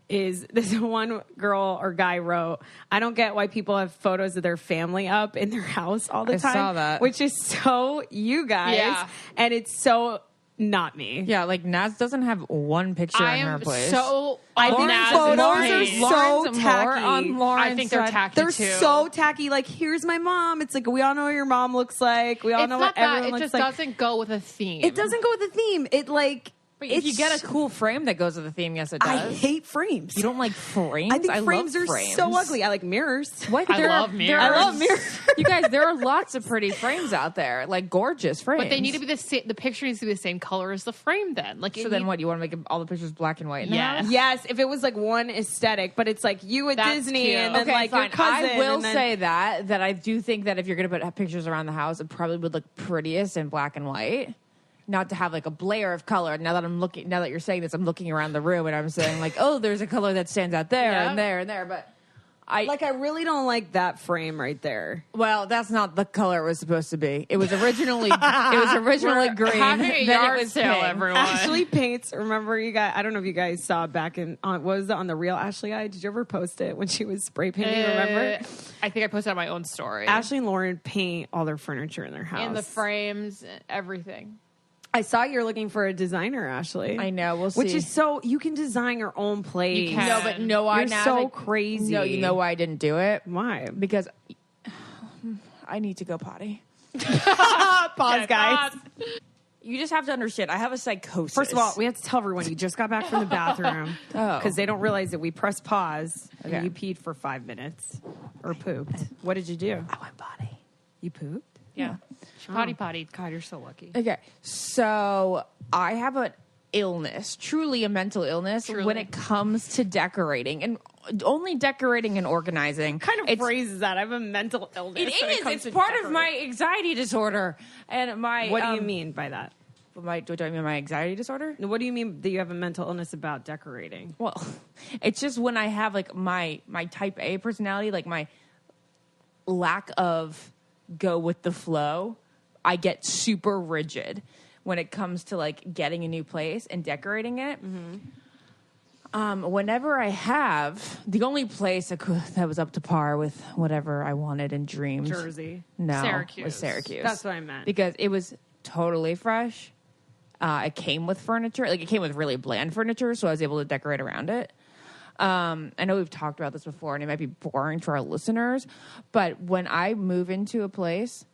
is this one girl or guy wrote, I don't get why people have photos of their family up in their house all the time. I saw that. Which is so you guys. Yeah. And it's so not me. Yeah, like Naz doesn't have one picture in her place. I think Naz's photos are page. so Lauren's tacky. more on Lauren's I think they're side. tacky They're too. so tacky. Like, here's my mom. It's like, we all know what your mom looks like. We all It's know not what that. everyone It looks just like. doesn't go with a theme. It doesn't go with the theme. It like... But if you get a cool frame that goes with the theme, yes, it does. I hate frames. You don't like frames? I think frames love are frames. so ugly. I like mirrors. What? I love mirrors. I love mirrors. You guys, there are lots of pretty frames out there, like gorgeous frames. But they need to be the same. The picture needs to be the same color as the frame. Then, like, So then, what? You want to make all the pictures black and white? Yes. Yes, if it was like one aesthetic, but it's like you at That's Disney cute. and then Okay, like fine. your cousin. I will and then, say that I do think that if you're going to put pictures around the house, it probably would look prettiest in black and white. Not to have like a blare of color. Now that you're saying this, I'm looking around the room and I'm saying like, oh, there's a color that stands out there Yeah. and there and there. But I really don't like that frame right there. well, that's not the color it was supposed to be. It was originally green. having a then yard it was sale, pink. everyone. Ashley paints. Remember, you guys? I don't know if you guys saw back in on what was it on the real Ashley Eye? Did you ever post it when she was spray painting? Remember? I think I posted on my own story. Ashley and Lauren paint all their furniture in their house. and the frames, everything. I saw you're looking for a designer, Ashley. I know. We'll see. Which is so you can design your own place. You can. no, but no, You're so crazy. No, you know why I didn't do it? Why? Because I need to go potty. Pause, guys. You just have to understand. I have a psychosis. First of all, we have to tell everyone you just got back from the bathroom because they don't realize that we pressed pause and you peed for 5 minutes or pooped. What did you do? I went potty. You pooped? Yeah. Potty. God, you're so lucky. Okay, so I have an illness, truly a mental illness, when it comes to decorating, and only decorating and organizing. Kind of phrases that. I have a mental illness. It is. It's part of my anxiety disorder. And my. What do you mean by that? Do I mean my anxiety disorder? What do you mean that you have a mental illness about decorating? Well, it's just when I have like my type A personality, like my lack of go with the flow, I get super rigid when it comes to like getting a new place and decorating it. Whenever I have the only place that was up to par with whatever I wanted and dreamed. Jersey. No, Syracuse. it was Syracuse. That's what I meant. Because it was totally fresh. It came with furniture. Like, it came with really bland furniture, so I was able to decorate around it. I know we've talked about this before, and it might be boring to our listeners, but when I move into a place,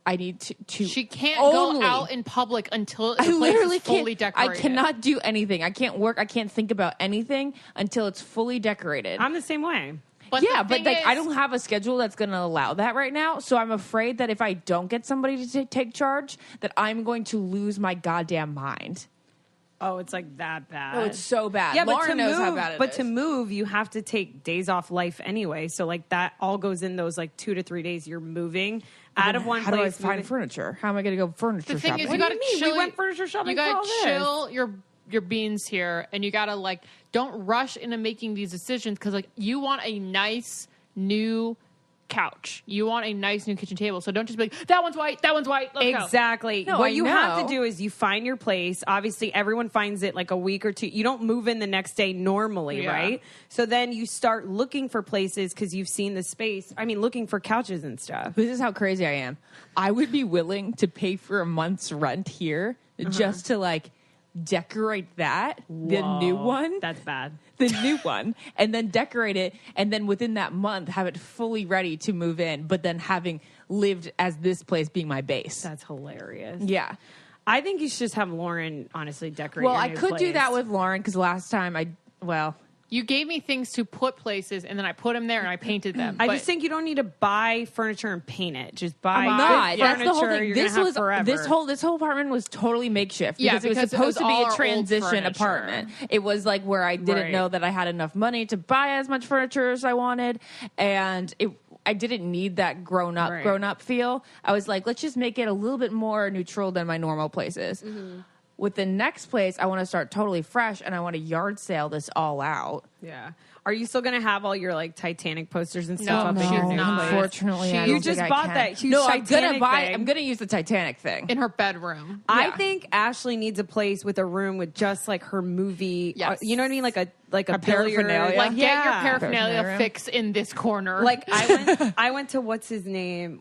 I need to She can't only go out in public until the I place literally is fully can't. decorated. I cannot do anything. I can't work. I can't think about anything until it's fully decorated. I'm the same way. But yeah, the but thing like is, I don't have a schedule that's going to allow that right now. So I'm afraid that if I don't get somebody to take charge, that I'm going to lose my goddamn mind. Oh, it's like that bad. Oh, it's so bad. Yeah, Lauren but to knows move, how bad it but is. to move, you have to take days off life anyway. So like that all goes in those like 2 to 3 days you're moving out of one how place. do I find furniture? How am I going to go furniture the thing shopping? is, you got to mean? chill. We went furniture shopping You for got all to this. chill your beans here, and you got to like don't rush into making these decisions because like you want a nice new couch. You want a nice new kitchen table. So don't just be like, that one's white, let's go. Exactly. No, what I you have know. to do is you find your place. Obviously, everyone finds it like a week or two. You don't move in the next day normally, Yeah. right? So then you start looking for places because you've seen the space. I mean, looking for couches and stuff. This is how crazy I am. I would be willing to pay for a month's rent here just to like decorate the new one. That's bad. The new one, and then decorate it, and then within that month have it fully ready to move in, but then having lived as this place being my base. That's hilarious. Yeah. I think you should just have Lauren honestly decorate. Well, your I new could do place. that with Lauren because last time You gave me things to put places, and then I put them there and I painted them. I But just think you don't need to buy furniture and paint it. Just buy I'm good not. That's furniture. the whole thing. You're This gonna have was forever. this whole apartment was totally makeshift. Yeah, Because it was because it supposed was to be all a our old transition furniture. apartment. It was like where I didn't Right. know that I had enough money to buy as much furniture as I wanted, and I didn't need that grown up feel. I was like, let's just make it a little bit more neutral than my normal places. With the next place, I want to start totally fresh, and I want to yard sale this all out. Yeah. Are you still going to have all your like Titanic posters and No, stuff up in your she's new not. place? Unfortunately, I You don't just think I bought can. that huge No, I'm gonna Titanic buy. thing. I'm gonna use the Titanic thing. in her bedroom. I Yeah. think Ashley needs a place with a room with just like her movie. Yes. You know what I mean? Like a billiard. paraphernalia. Like, get your Yeah. paraphernalia Paraphernalia. fix in this corner. Like I went to what's his name?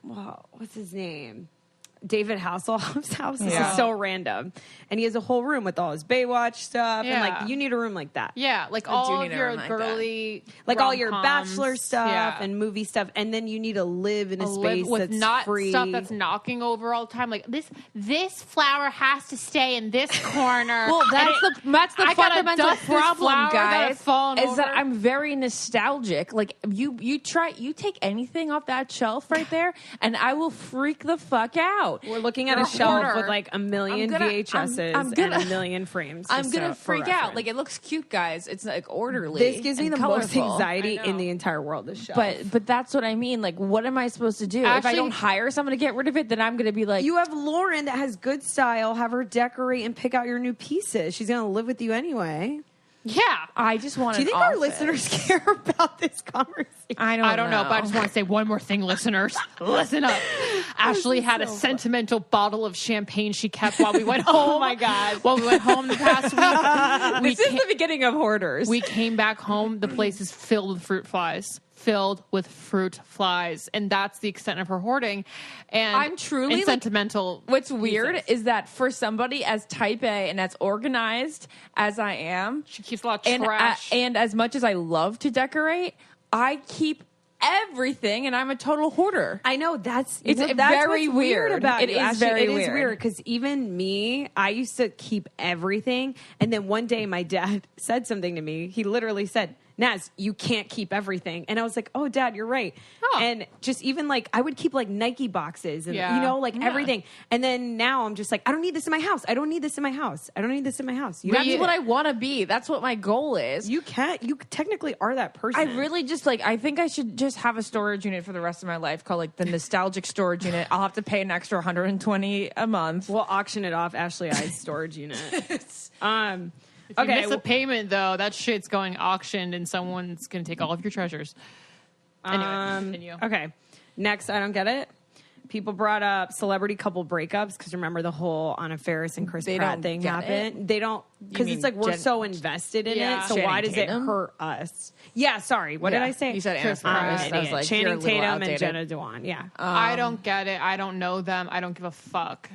David Hasselhoff's house. This Yeah. is so random. And he has a whole room with all his Baywatch stuff. Yeah. And like you need a room like that. yeah, like do all need of a your room like girly, Like all your rom-coms. bachelor stuff Yeah. and movie stuff. And then you need to live in a space with that's not free. stuff that's knocking over all the time. Like this flower has to stay in this corner. Well, that's the I gotta fundamental dust this problem, flower that guys. have fallen Is that over. I'm very nostalgic. Like you take anything off that shelf right there, and I will freak the fuck out. We're looking at You're a shelf hoarder. with like a million I'm gonna- VHSs I'm gonna- and a million frames. I'm just gonna for freak out. reference. Like it looks cute, guys. It's like orderly. This gives me and the most colorful. anxiety I know. in the entire world. This shelf. But that's what I mean. Like, what am I supposed to do? If I Actually- don't hire someone to get rid of it, then I'm going to be like, you have Lauren that has good style. Have her decorate and pick out your new pieces. She's going to live with you anyway. yeah. I just want. Do you an think our office. listeners care about this conversation? I I don't know, but I just want to say one more thing, listeners. Listen up. Ashley had a sentimental bottle of champagne she kept while we went home. Oh my God. While we went home the past week. This is the beginning of hoarders. We came back home. The place is filled with fruit flies. And that's the extent of her hoarding. And I'm truly, and like, sentimental. What's weird pieces. is that for somebody as type A and as organized as I am, She keeps a lot of and trash. and as much as I love to decorate, I keep everything, and I'm a total hoarder. I know that's very what's weird about it. you. Is very It is weird weird because even me, I used to keep everything, and then one day my dad said something to me. He literally said, Naz, you can't keep everything. And I was like, oh, Dad, you're right. Oh. And just even like, I would keep like Nike boxes and, everything. And then now I'm just like, I don't need this in my house. I don't need this in my house. I don't need this in my house. That's what I want to be. That's what my goal is. You technically are that person. I really just I think I should just have a storage unit for the rest of my life called like the nostalgic storage unit. I'll have to pay an extra $120 a month. We'll auction it off, Ashley I's storage unit. If you miss a payment, though, that shit's going auctioned and someone's going to take all of your treasures. Anyway, continue. Okay. Next, I don't get it. People brought up celebrity couple breakups because remember the whole Anna Faris and Chris Pratt thing happened. They don't, because it's like we're so invested in it. So why does it hurt us? Yeah, sorry. What did I say? You said Anna Faris. I was like, Channing Tatum and Jenna Dewan. Yeah. I don't get it. I don't know them. I don't give a fuck.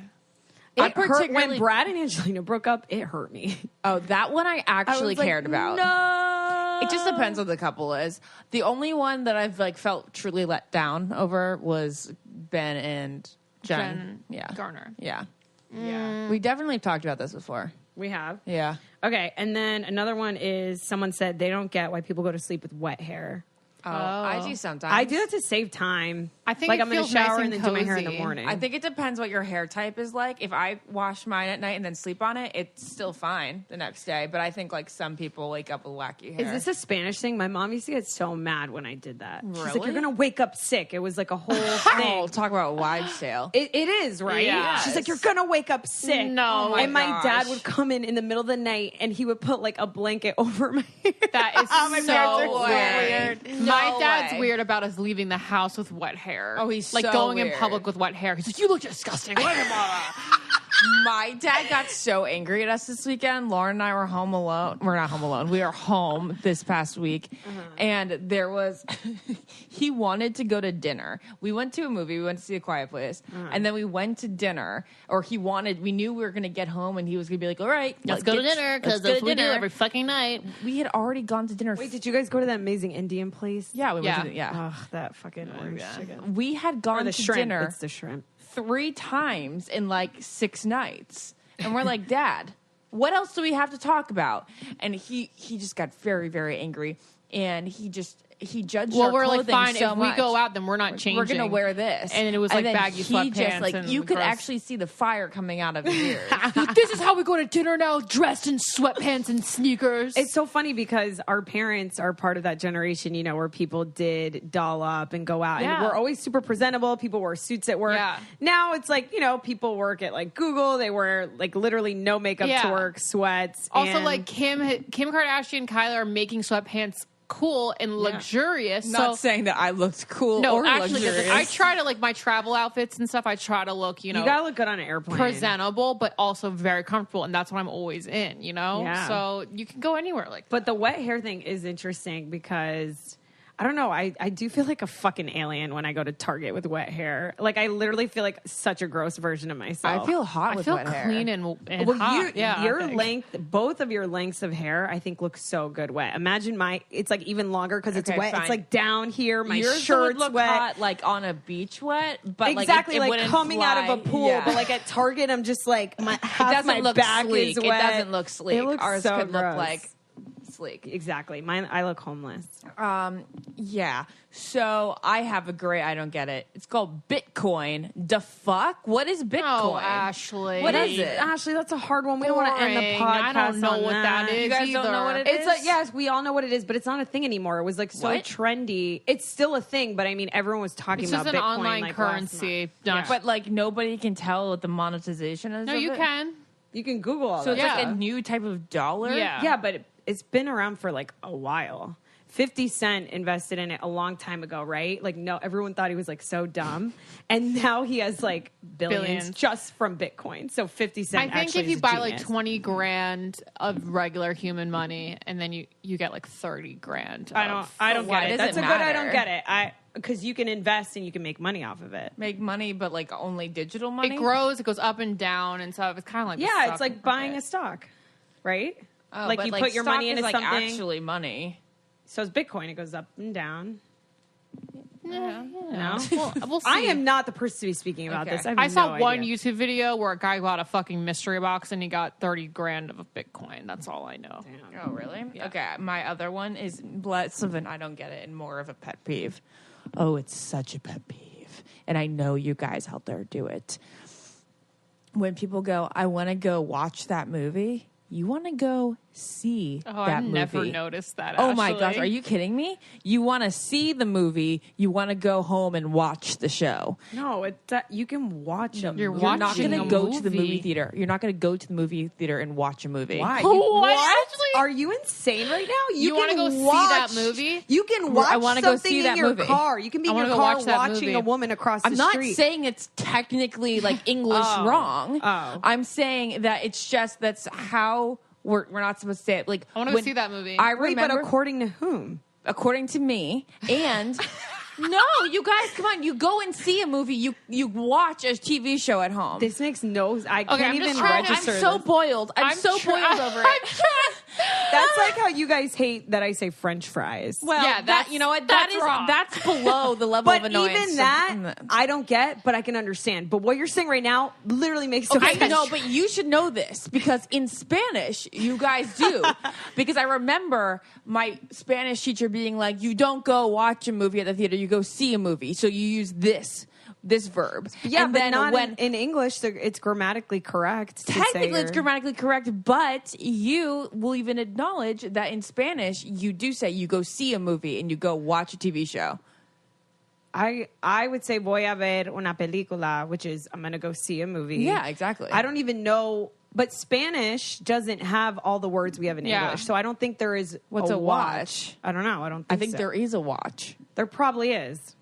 It hurt when Brad and Angelina broke up. It hurt me. Oh, that one I actually cared about. No, it just depends on the couple is. The only one that I've felt truly let down over was Ben and Jen. Yeah, Garner. Yeah. We definitely talked about this before. We have. Yeah. Okay, and then another one is someone said they don't get why people go to sleep with wet hair. Oh, I do sometimes. I do that to save time. I think like it I'm in the feels shower nice and then do my hair in the morning. I think it depends what your hair type is like. If I wash mine at night and then sleep on it, it's still fine the next day. But I think some people wake up with wacky hair. Is this a Spanish thing? My mom used to get so mad when I did that. She's like, Really? "You're gonna wake up sick." It was like a whole thing. Oh, talk about wives' sale. It is, right? Yes. She's like, "You're gonna wake up sick." No. and my dad would come in the middle of the night and he would put like a blanket over my hair. That is my so parents are weird. weird. My No dad's way. weird about us leaving the house with wet hair. Oh, he's like so going in weird. public with wet hair. He's like, "You look disgusting." My dad got so angry at us this weekend. Lauren and I were home alone. We're not home alone. We are home this past week. And there was, he wanted to go to dinner. We went to a movie. We went to see A Quiet Place. And then we went to dinner. Or we knew we were going to get home and he was going to be like, all right, Let's go to dinner because that's what we do every fucking night. We had already gone to dinner. Wait, did you guys go to that amazing Indian place? Yeah, we went to Ugh, that fucking orange chicken. We had gone Or the to shrimp. dinner It's the shrimp. 3 times in 6 nights. And we're like, Dad, what else do we have to talk about? And he just got very, very angry. And he judged our we're clothing like, fine, so if much. we go out, then we're not changing. We're going to wear this. And it was like then baggy he sweatpants. just, and you could gross. actually see the fire coming out of his ears. This is how we go to dinner now, dressed in sweatpants and sneakers. It's so funny because our parents are part of that generation, where people did doll up and go out. Yeah. And we're always super presentable. People wear suits at work. Yeah. Now it's like, people work at Google. They wear literally no makeup to work, sweats. Also, and Kim Kardashian and Kylie are making sweatpants cool and luxurious. Not saying that I looked cool no, or actually, luxurious. I try to my travel outfits and stuff. I try to look, you gotta look good on an airplane. presentable, but also very comfortable, and that's what I'm always in. Yeah. So you can go anywhere like that. But the wet hair thing is interesting because I don't know. I do feel like a fucking alien when I go to Target with wet hair. I literally feel like such a gross version of myself. I feel hot I with feel wet hair. clean and well, hot. your length, both of your lengths of hair, I think look so good wet. Imagine it's even longer because it's Okay, wet. fine. It's down here. My Yours shirt's would look wet. hot on a beach wet, but Exactly, it wouldn't coming out of a fly. pool. Yeah. But at Target, I'm just half It my doesn't look back sleek. is It wet. doesn't look sleek. It looks Ours so could gross. look sleek. Exactly. Mine, I look homeless. Yeah. So I have a great. I don't get it. It's called Bitcoin. The fuck? What is Bitcoin? Oh, Ashley. What is it? Ashley, that's a hard one. We don't want to end the Boring. podcast I don't know on what that is. You guys don't know what it It's is? yes, we all know what it is, but it's not a thing anymore. It was so What? trendy. It's still a thing, but I mean, everyone was talking It's about just an Bitcoin online last currency. month. Not- But nobody can tell what the monetization is. no, of you it? can. You can Google all So that. it's Yeah. a new type of dollar. Yeah. Yeah, but it's been around for a while. 50 Cent invested in it a long time ago, right? No, everyone thought he was so dumb. And now he has billions just from Bitcoin. So 50 Cent I think actually if you is a buy genius. 20 grand of regular human money and then you get 30 grand. I don't why get it. does That's it a good I matter? don't get it. Because you can invest and you can make money off of it. Make money, but only digital money. It grows, it goes up and down and stuff. It's kind of like Yeah, it's like buying a stock, right? But you put your stock money is into something. actually money. So it's Bitcoin. It goes up and down. No. We'll see. I am not the person to be speaking about this. I saw one idea. YouTube video where a guy bought a fucking mystery box and he got 30 grand of a Bitcoin. That's all I know. Damn. Oh, really? Yeah. Okay, my other one is less of an I don't get it and more of a pet peeve. Oh, it's such a pet peeve. And I know you guys out there do it. When people go, I want to go watch that movie, you want to go see that I've movie. never noticed that, Oh my Ashley. gosh, are you kidding me? You want to see the movie, you want to go home and watch the show. No, you can watch them. You're You're not watching going to a go to the movie. movie theater. You're not going to go to the movie theater and watch a movie. Why? What? Ashley? Are you insane right now? You wanna can go see watch, that movie? You can watch I wanna go something see in that your movie. car. You can be I in your wanna go car watch that watching movie. a woman across I'm the not street. saying it's technically like English wrong. Oh. I'm saying that it's just that's how we're not supposed to say it. Like I want to go see that movie. I Wait, remember, but according to whom? according to me, and no, you guys, come on, you go and see a movie. You watch a TV show at home. This makes no. I can't I'm even just trying- register. I'm so this. boiled. I'm so boiled over it. That's like how you guys hate that I say French fries. Well, Yeah, that you know what that's is wrong. that's below the level of But annoyance. even that, I don't get, but I can understand. But what you're saying right now literally makes no sense. I know, but you should know this because in Spanish, you guys do. Because I remember my Spanish teacher being like, you don't go watch a movie at the theater, you go see a movie. So you use this verb. Yeah, and but then not when in English. It's grammatically correct. to say technically it's you're- grammatically correct, but you will even acknowledge that in Spanish, you do say you go see a movie and you go watch a TV show. I would say voy a ver una película, which is I'm going to go see a movie. Yeah, exactly. I don't even know, but Spanish doesn't have all the words we have in Yeah. English, so I don't think there is What's a watch? I don't know. I think so. there is a watch. There probably is.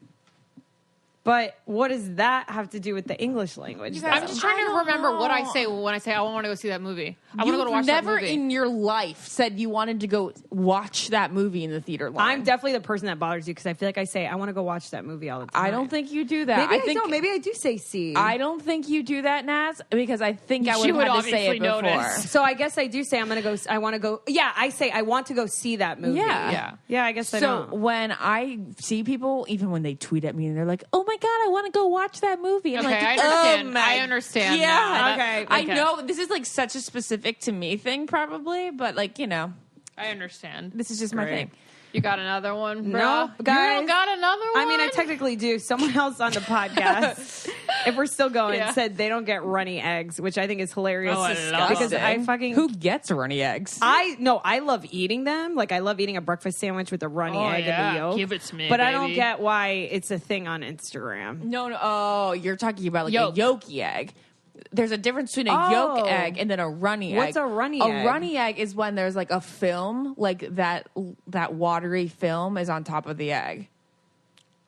But what does that have to do with the English language? I'm though? just trying to remember what I say when I say I want to go see that movie. I want to go to watch never that movie. in your life said you wanted to go watch that movie in the theater line. I'm definitely the person that bothers you because I feel like I say I want to go watch that movie all the time. I don't think you do that. Maybe I think don't. Maybe I do say see. I don't think you do that, Naz, because I think I She would have would had to say it obviously before. notice. So I guess I do say I'm going to go. I want to go. Yeah, I say I want to go see that movie. Yeah. Yeah. I guess I So don't. when I see people, even when they tweet at me and they're like, "Oh my god, I want to go watch that movie," I'm Okay, like, I understand. "Oh my I understand Yeah, now. Okay. I know this is like such a specific to me thing, probably, but like I understand. this is just my Great. thing. You got another one, bro? No, You guys. don't got another one? I mean, I technically do. Someone else on the podcast, if we're still going, Yeah. said they don't get runny eggs, which I think is hilarious. Oh, I love because it. I fucking Who gets runny eggs? I love eating them. Like I love eating a breakfast sandwich with a runny Oh, egg yeah. and the yolk. Give it to me, but I don't baby. get why it's a thing on Instagram. No. Oh, you're talking about like Yolk. a yolky egg. There's a difference between a Oh. yolk egg and then a runny egg. What's a runny A egg? runny egg is when there's like a film, like that watery film is on top of the egg.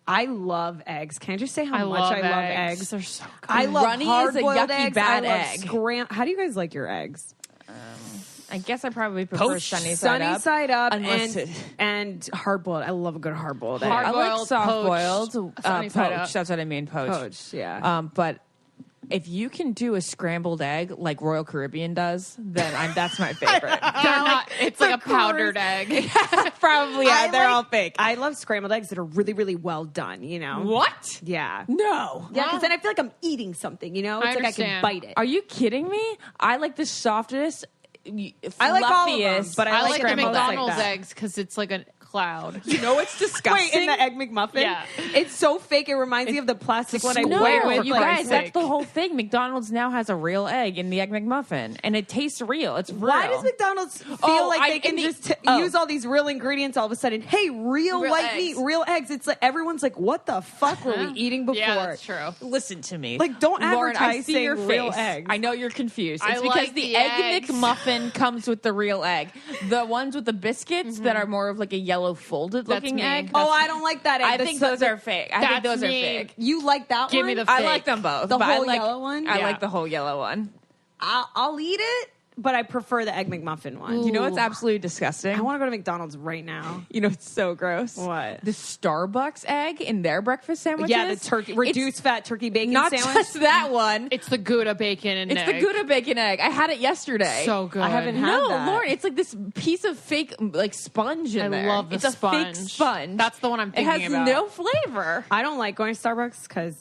I love eggs. Can I just say how I much love I love eggs. eggs? They're so good. I love Runny is a hard-boiled yucky eggs. bad I love egg. How do you guys like your eggs? I guess I probably prefer Poached. sunny side up. Sunny side up Unless and hard boiled. I love a good hard boiled egg. Hard- I like Boiled, soft poached, boiled, sunny side up. poached. That's what I mean, poached. Poached, yeah. But if you can do a scrambled egg like Royal Caribbean does, then that's my favorite. It's like a powdered egg. Probably, yeah, they're all fake. I love scrambled eggs that are really, really well done, you know? What? Yeah. No. Yeah, because then I feel like I'm eating something, you know? It's I like I can understand. bite it. Are you kidding me? I like the softest, I like all of them, fluffiest, but I like the scrambled eggs like McDonald's that. eggs because it's like a cloud. You know it's disgusting? Wait, in the Egg McMuffin? Yeah. It's so fake. It reminds me of the plastic one I No, wear. you guys, that's the whole thing. McDonald's now has a real egg in the Egg McMuffin, and it tastes real. It's real. Why does McDonald's feel Oh, like I- they can in the- just oh. use all these real ingredients all of a sudden? Hey, real white meat, eggs. real eggs. It's like everyone's like, what the fuck were we eating before? Yeah, that's true. Listen to me. Like, don't Lauren, I advertise see saying your real face. eggs. I know you're confused. It's I because like the the Egg eggs. McMuffin comes with the real egg. The ones with the biscuits that are more of like a yellow folded looking me. egg. Oh, I don't like that egg. I think those are fake. I think That's those are me. fake. You like that Give one? me the I fake. like them both. The but whole I like, yellow one? I Yeah. like the whole yellow one. I'll eat it, but I prefer the Egg McMuffin one. You know what's absolutely disgusting? I want to go to McDonald's right now. You know it's so gross. What? The Starbucks egg in their breakfast sandwiches. Yeah, the reduced fat turkey bacon not sandwich. Not just that one. It's the Gouda bacon and egg. It's the Gouda bacon egg. I had it yesterday. So good. I haven't had that. No, Lauren, it's like this piece of fake like sponge in there. I love the it's sponge. It's a fake sponge. That's the one I'm thinking about. It has no flavor. I don't like going to Starbucks because,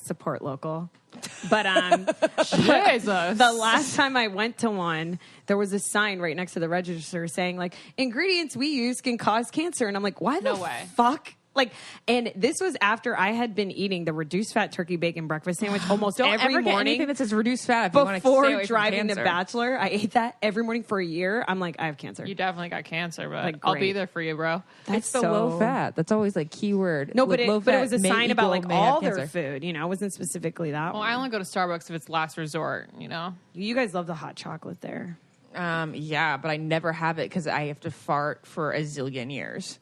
support local. But Jesus. The last time I went to one, there was a sign right next to the register saying, like, ingredients we use can cause cancer. And I'm like, why the fuck? Like, and this was after I had been eating the reduced fat turkey bacon breakfast sandwich almost Don't every ever morning. Get anything that says reduced fat if you want to stay before away driving from The cancer. Bachelor. I ate that every morning for a year. I'm like, I have cancer. You definitely got cancer, but Like, I'll be great. there for you, bro. It's the low fat. That's always like keyword. No, but low it was a fat sign may about equal like may have all their cancer. food. It wasn't specifically that Well, one. I only go to Starbucks if it's last resort, You guys love the hot chocolate there. Yeah, but I never have it because I have to fart for a zillion years.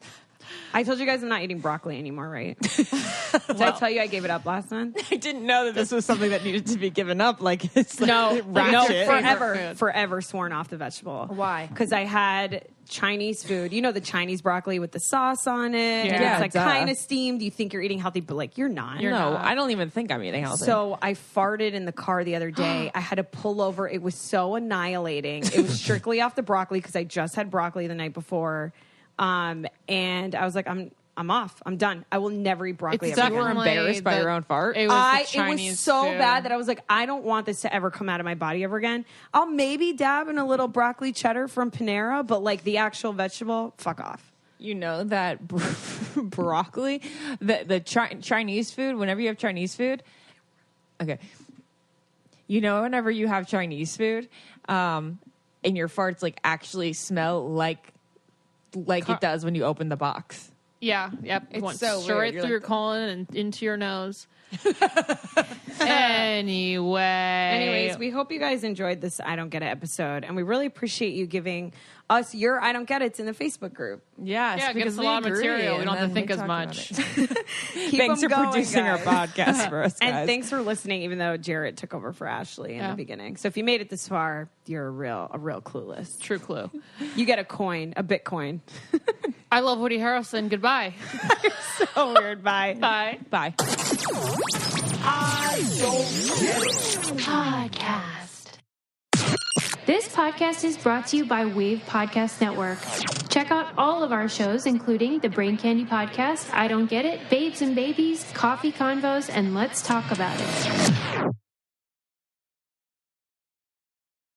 I told you guys I'm not eating broccoli anymore, right? Did I tell you I gave it up last month? I didn't know that this was something that needed to be given up. Like it's like No, ratchet. forever sworn off the vegetable. Why? Because I had Chinese food. You know the Chinese broccoli with the sauce on it. Yeah. And Yeah, it's like duh. kind of steamed. You think you're eating healthy, but like you're not. no, I don't even think I'm eating healthy. So I farted in the car the other day. I had to pull over. It was so annihilating. It was strictly off the broccoli because I just had broccoli the night before. And I was like, I'm off. I'm done. I will never eat broccoli It's ever you were again. embarrassed by your own fart? It was, It was so bad that I was like, I don't want this to ever come out of my body ever again. I'll maybe dab in a little broccoli cheddar from Panera, but like the actual vegetable, fuck off. You know that broccoli, the Chinese food, whenever you have Chinese food, okay. You know, whenever you have Chinese food, and your farts like actually smell like it does when you open the box. Yeah, yep. It went so straight weird. through You're your like, colon and into your nose. Anyways, We hope you guys enjoyed this I Don't Get It episode, and we really appreciate you giving us your I Don't Get It's in the Facebook group. Yes, yeah, it because gives us a lot of we agree, material. We and don't have to then think we as talk much. about it. Keep Thanks them for going, producing guys. our podcast for us, guys. And thanks for listening, even though Jarrett took over for Ashley in the beginning. So if you made it this far, you're a real clueless. True clue. You get a Bitcoin. I love Woody Harrelson. Goodbye. So weird. Bye. Bye. Bye. Podcast. This podcast is brought to you by Wave Podcast Network. Check out all of our shows, including the Brain Candy Podcast, I Don't Get It, Babes and Babies, Coffee Convos, and Let's Talk About It.